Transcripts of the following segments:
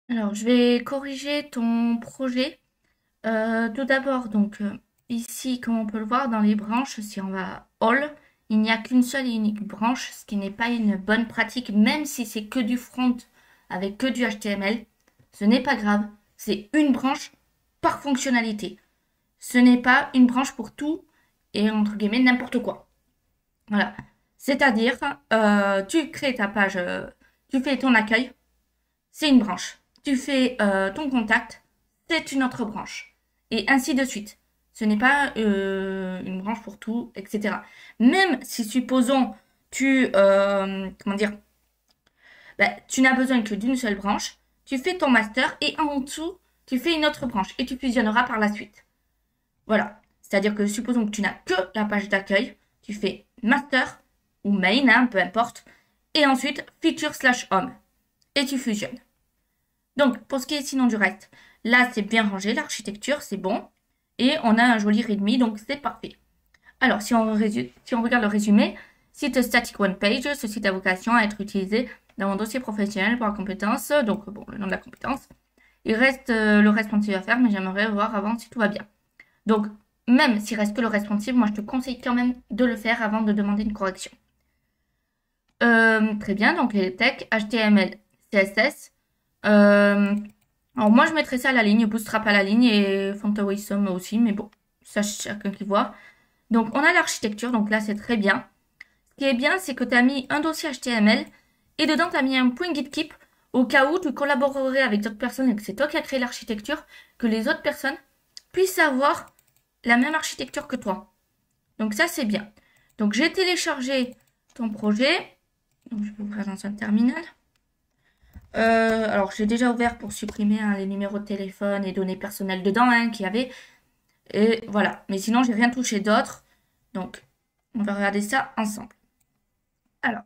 Alors, je vais corriger ton projet. Tout d'abord, ici, comme on peut le voir dans les branches, si on va All, il n'y a qu'une seule et unique branche, ce qui n'est pas une bonne pratique, même si c'est que du front avec que du HTML. Ce n'est pas grave, c'est une branche par fonctionnalité. Ce n'est pas une branche pour tout et entre guillemets n'importe quoi. Voilà. C'est-à-dire, tu crées ta page, tu fais ton accueil, c'est une branche. Tu fais ton contact, c'est une autre branche. Et ainsi de suite. Ce n'est pas une branche pour tout, etc. Même si, supposons, comment dire, tu n'as besoin que d'une seule branche, tu fais ton master et en dessous, tu fais une autre branche et tu fusionneras par la suite. Voilà. C'est-à-dire que supposons que tu n'as que la page d'accueil, tu fais master ou main, hein, peu importe, et ensuite feature/home et tu fusionnes. Donc, pour ce qui est sinon du reste, là, c'est bien rangé, l'architecture, c'est bon. Et on a un joli readme, donc c'est parfait. Alors, si on regarde le résumé, site static one page, ce site a vocation à être utilisé dans mon dossier professionnel pour la compétence, donc bon, le nom de la compétence. Il reste le responsive à faire, mais j'aimerais voir avant si tout va bien. Donc, même s'il reste que le responsive, moi je te conseille quand même de le faire avant de demander une correction. Très bien, donc les textes HTML, CSS. Alors moi je mettrais ça à la ligne, Bootstrap à la ligne et Fontaway aussi, mais bon, ça chacun qui voit. Donc on a l'architecture, donc là c'est très bien. Ce qui est bien, c'est que tu as mis un dossier HTML et dedans tu as mis un point GitKeep au cas où tu collaborerais avec d'autres personnes et que c'est toi qui as créé l'architecture, que les autres personnes puissent avoir la même architecture que toi. Donc ça c'est bien. Donc j'ai téléchargé ton projet. Donc je vais ouvrir dans un terminal. Alors, j'ai déjà ouvert pour supprimer hein, les numéros de téléphone et données personnelles dedans hein, qu'il y avait. Et voilà. Mais sinon, j'ai rien touché d'autre. Donc, on va regarder ça ensemble. Alors,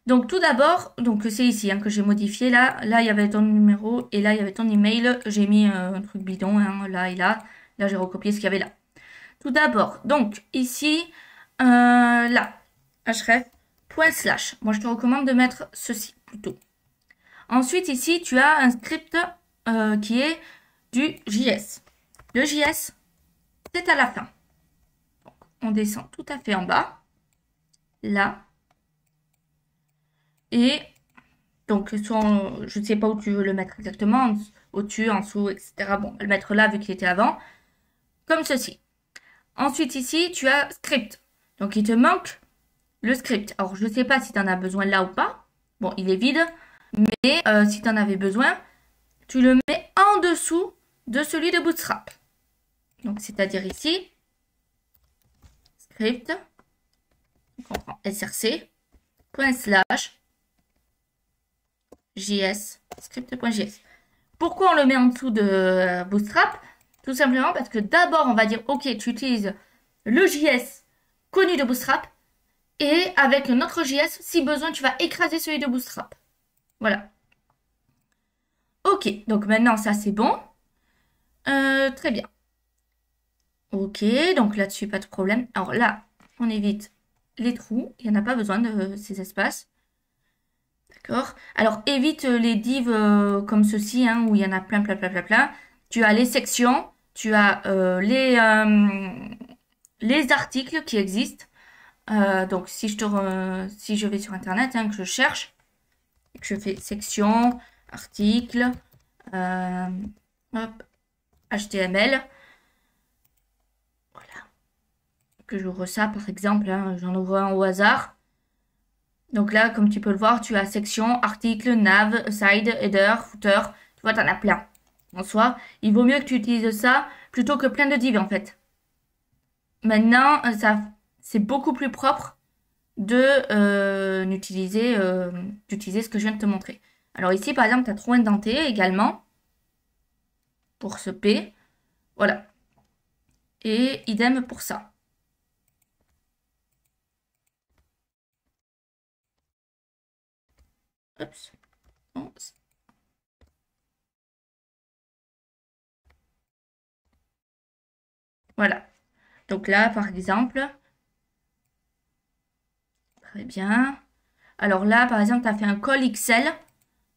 donc tout d'abord, donc c'est ici hein, que j'ai modifié. Là, il y avait ton numéro et là, il y avait ton email. J'ai mis un truc bidon hein, là et là. Là, j'ai recopié ce qu'il y avait là. Tout d'abord, donc ici, là, href.slash. Moi, je te recommande de mettre ceci plutôt. Ensuite, ici, tu as un script qui est du JS. Le JS, c'est à la fin. Donc, on descend tout à fait en bas, là. Et donc, je ne sais pas où tu veux le mettre exactement, au-dessus, en dessous, etc. Bon, on va le mettre là vu qu'il était avant, comme ceci. Ensuite, ici, tu as script. Donc, il te manque le script. Alors, je ne sais pas si tu en as besoin là ou pas. Bon, il est vide, mais si tu en avais besoin, tu le mets en dessous de celui de Bootstrap. Donc, c'est-à-dire ici, script, on prend src, .slash, js, script.js. Pourquoi on le met en dessous de Bootstrap? Tout simplement parce que d'abord, on va dire, ok, tu utilises le JS connu de Bootstrap, et avec notre JS, si besoin, tu vas écraser celui de Bootstrap. Voilà. Ok, donc maintenant, ça c'est bon. Très bien. Ok, donc là-dessus, pas de problème. Alors là, on évite les trous. Il n'y en a pas besoin de ces espaces. D'accord. Alors, évite les divs comme ceci, hein, où il y en a plein, plein, plein, plein, plein. Tu as les sections, tu as les articles qui existent. Donc, si je vais sur Internet, hein, que je cherche, et que je fais section, article, euh, hop, HTML, voilà. Que j'ouvre ça, par exemple, hein, j'en ouvre un au hasard. Donc là, comme tu peux le voir, tu as section, article, nav, side, header, footer. Tu vois, t'en as plein. En soi, il vaut mieux que tu utilises ça plutôt que plein de divs en fait. Maintenant, c'est beaucoup plus propre de d'utiliser ce que je viens de te montrer. Alors ici, par exemple, tu as trop indenté également pour ce P. Voilà. Et idem pour ça. Oups. Voilà. Donc là, par exemple, très bien. Alors là, par exemple, tu as fait un call XL.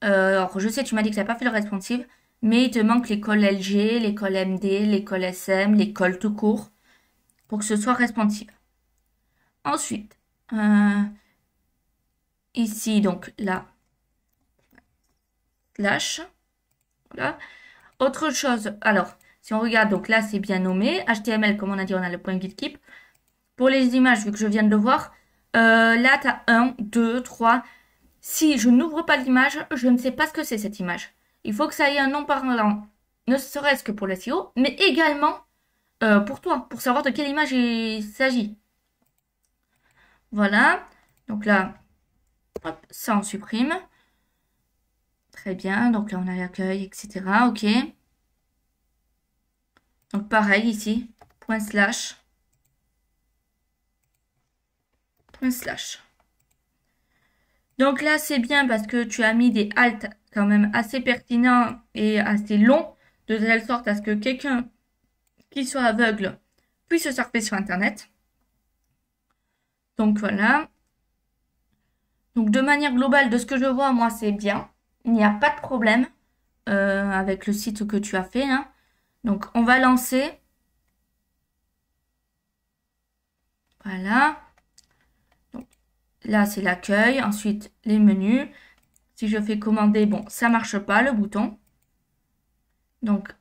Alors, je sais, tu m'as dit que tu n'as pas fait le responsive, mais il te manque l'école LG, l'école MD, l'école SM, l'école tout court, pour que ce soit responsive. Ensuite, ici, donc là, slash, voilà. Autre chose, alors, si on regarde, donc là, c'est bien nommé. HTML, comme on a dit, on a le point GitKeep. Pour les images, vu que je viens de le voir, là, tu as 1, 2, 3. Si je n'ouvre pas l'image, je ne sais pas ce que c'est cette image. Il faut que ça ait un nom parlant, ne serait-ce que pour le SEO, mais également pour toi, pour savoir de quelle image il s'agit. Voilà. Donc là, hop, ça on supprime. Très bien. Donc là, on a l'accueil, etc. OK. Donc pareil ici, point slash. Point slash. Donc là, c'est bien parce que tu as mis des halts quand même assez pertinents et assez longs, de telle sorte à ce que quelqu'un qui soit aveugle puisse surfer sur Internet. Donc voilà. Donc de manière globale, de ce que je vois, moi, c'est bien. Il n'y a pas de problème avec le site que tu as fait. Hein. Donc on va lancer. Voilà. Donc, là, c'est l'accueil. Ensuite, les menus. Si je fais commander, bon, ça marche pas, le bouton. Donc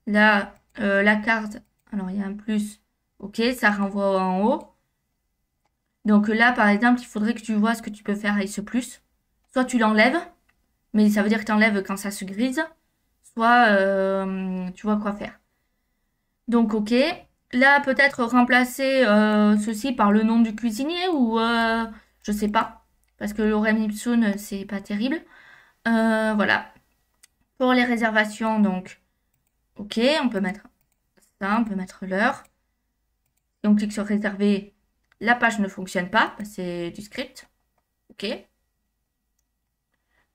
là, la carte. Alors, il y a un plus. OK, ça renvoie en haut. Donc là, par exemple, il faudrait que tu vois ce que tu peux faire avec ce plus. Soit tu l'enlèves, mais ça veut dire que tu enlèves quand ça se grise. Soit tu vois quoi faire. Donc ok. Là, peut-être remplacer ceci par le nom du cuisinier ou je sais pas. Parce que l'orem ipsum, c'est pas terrible. Voilà. Pour les réservations, donc, ok, on peut mettre ça, on peut mettre l'heure. Et on clique sur réserver. La page ne fonctionne pas, c'est du script. Ok.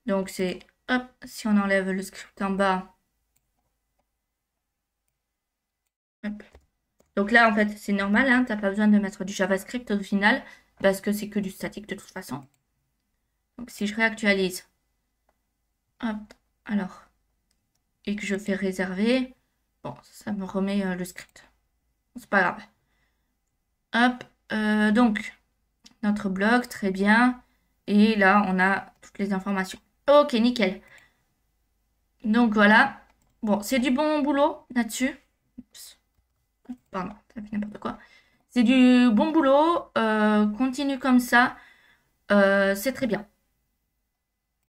Donc c'est, hop, si on enlève le script en bas. Hop. Donc là, en fait, c'est normal, hein, t'as pas besoin de mettre du JavaScript au final, parce que c'est que du statique de toute façon. Donc si je réactualise, hop, alors, et que je fais réserver, bon, ça me remet le script. C'est pas grave. Hop, donc, notre blog, très bien. Et là, on a toutes les informations. Ok, nickel. Donc voilà. Bon, c'est du bon boulot là-dessus. Pardon, ça fait n'importe quoi. C'est du bon boulot. Continue comme ça. C'est très bien.